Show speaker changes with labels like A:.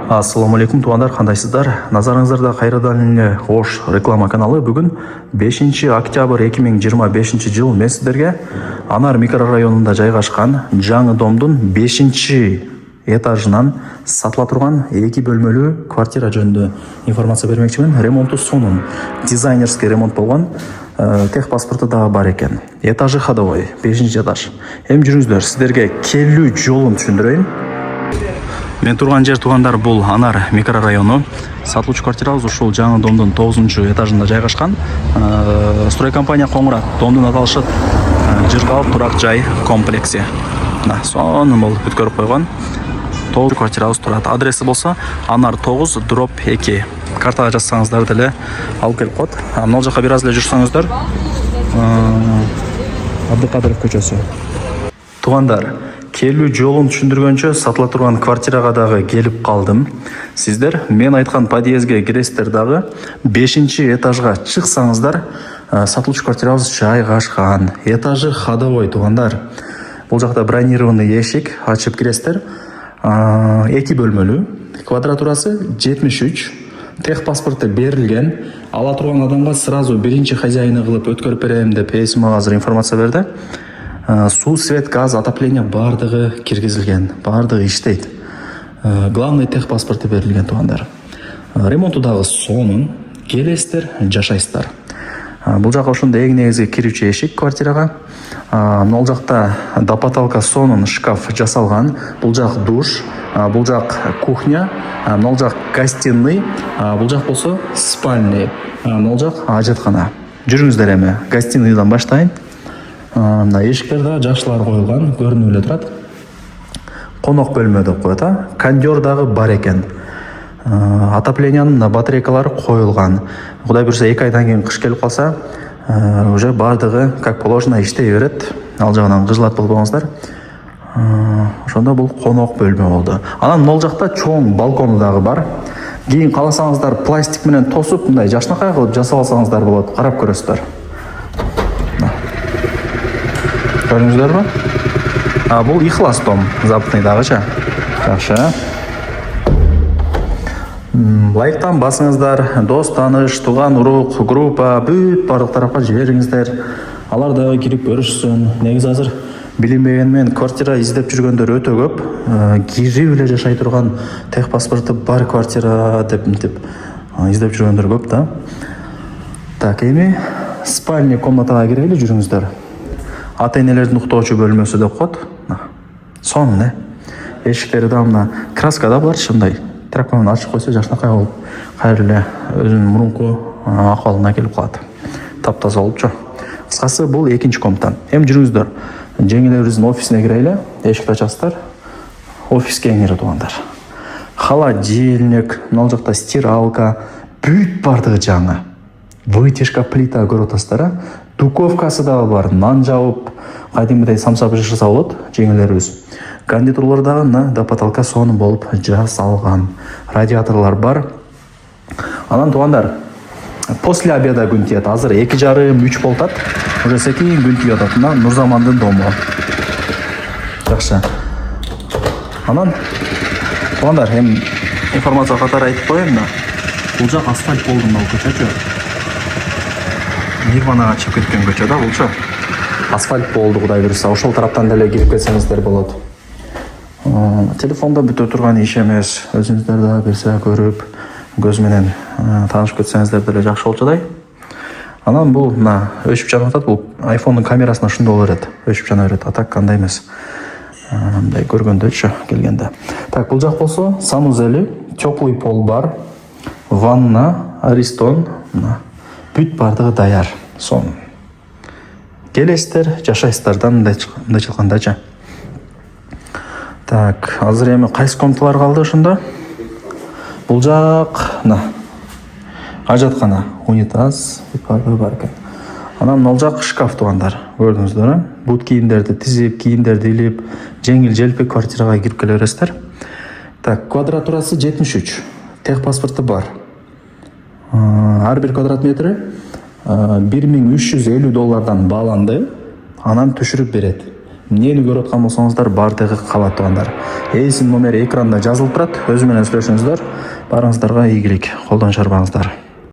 A: Ассаламу алейкум туугандар, кандайсыздар? Назарыңыздарда кайрадан эле Ош реклама каналы. Бүгүн 5 октябрь 2025 жыл мен сиздерге Анар микрорайонунда жайгашкан жаңы домдун 5 этажынан сатыла турган 2 бөлмөлүү квартира жөнүндө информация бермекчимин. Ремонту сонун, дизайнерский ремонт болгон, тех паспорту дагы бар экен. Этажы ходовой, 5 этаж. Эми жүрүңүздөр, сиздерге келүү жолун түшүндүрөйүн. Мен турган жер туугандар бул Анар микрорайону. Сатылуучу квартирабыз ушул жаңы домдун 9 этажында жайгашкан. Строй компания коңурат. Домдун аталышы Жыргал турак жай комплекси. Сонун болуп бүткөрүп койгон. 9 квартирабыз турат. Адреси болсо Анар 9/2. Картага жазсаңыздар деле алып келип коет. Мына жака бир аз эле жүрсөңүздөр Абдыкадыров көчөсү. Туугандар, келүү жолун түшүндүргөнчө сатыла турган квартирага дагы келип калдым. Сиздер мен айткан подъездге киресиздер дагы 5 этажга чыксаңыздар, сатылуучу квартирабыз жайгашкан. Этажы ходовой туугандар. Бул жакта бронированный эшик, ачып киресиздер. 2 бөлмөлүү, квадратурасы 73. Тех паспорту берилген. Ала турган адамга сразу биринчи хозяйны кылып өткөрүп берем деп эсиме азыр информация берди. Суу, свет, газ, отопление бардыгы киргизилген, бардыгы иштейт. Главный тех паспорту берилген туугандар. Ремонту дагы сонун, келесиздер, жашайсыздар. Бул жака ошондой эң негизги кирүүчү эшик квартирага. Бул жакта до потолка сонун шкаф жасалган. Бул жак душ, бул жак кухня, бул жак гостиный, бул жак болсо спальный, бул жак ажаткана. Жүрүңүздөр эми гостиныйдан баштайын. Мына эшиктер да жакшылар коюлган, көрүнүп эле турат. Конок бөлмө деп коет, кондер дагы бар экен. Отоплениянын батарейкалары коюлган. Кудай буйрса 2 айдан кийин кыш келип калса, уже бардыгы как положено иштей берет. Ал жагынан кыжылат болбоңуздар. Ошондо бул конок бөлмө болду. Анан могул жакта чоң балкону дагы бар. Кийин кааласаңыздар пластик менен тосуп, мындай жашнакай кылып жасап алсаңыздар болот. Карап көрөсүздөр. Көрүңүздөрбү? Бул ихлас дом, запытный дагыча. Жакшы. Лайктан басыңыздар, дос, тааныш, тууган, урук, группа, бүт бардык тарапка жибериңиздер. Алар дагы кирип көрүшсүн. Негизи азыр билинбеген менен квартира издеп жүргөндөр өтө көп. Кирип эле жашай турган тех паспорту бар квартира деп издеп жүргөндөр көп да. Так, эми спальный комнатага кирели жүрүңүздөр. Ата-энелердин уктоочу бөлмөсү деп коет. Сонун, эшиктери да мына краска да бар, ушундай. Тракман ачып койсо жашнакай болуп, кайра эле өзүнүн мурунку акыбалына келип калат. Таптаза болупчу. Кыскасы бул 2 комната. Эми жүрүңүздөр. Жеңилерибиздин офисине кирели. Эшикти ачасыздар. Офис кеңири туугандар. Холодильник, мына жакта стиралка, бүт бардыгы жаңы. Вытяжка плита көрүп атасыздар. Духовкасы дагы бар, нан жабып, кайдымгыдай самса бышырса болот, жеңилерибиз. Кондитурлар дагы до потолка сонун болуп жасалган. Радиаторлор бар. Анан туугандар, после обеда күн тиет. Азыр 2:30-3 болуп атат. Уже секин күн тиет атат. Нурзамандын дому. Жакшы. Анан туугандар, эми информация катары айтып коеюн да. Бул жак асфальт болду мына көчөчү. Нирванага чыгып кеткен көчө да булчу. Асфальт болду, кудай буйрса. Ошол тараптан деле кирип кетсеңиздер болот. Телефонда бүтө турган иш эмес. Өзүңүздөр да берсе көрүп, көз менен таанышып кетсеңиздер деле жакшы болчудай. Анан бул мына өчүп жанып атат. Бул iPhone'ун камерасына ушундай боло берет. Өчүп жана берет. Атак кандай эмес. Мындай көргөндөчү келгенде. Так, бул жак болсо санузели, теплый пол бар. Ванна, аристон, бүт бардыгы даяр. Сонун. Келесиздер, жашайсыздар мындай чыккандачы. Так, азыр эми кайсы комнаталар калды ошондо? Бул жак, ажаткана, унитаз, бардыгы бар экен. Анан бул жак шкаф туугандар. Көрдүңүздөр, бут кийимдерди тизип, кийимдерди илип, жеңил-желпи квартирага кирип келе бересиздер. Так, квадратурасы 73. Тех паспорту бар. Ар бир квадрат метри $1350 бааланды. Анан түшүрүп берет. эмнени көрүп аткан болсоңуздар баардыгы калат туугандар. Эйсин номери экранда жазылып турат. Өзү менен сүйлөшүңүздөр. Барыңыздарга ийгилик. Колдон чарбаңыздар.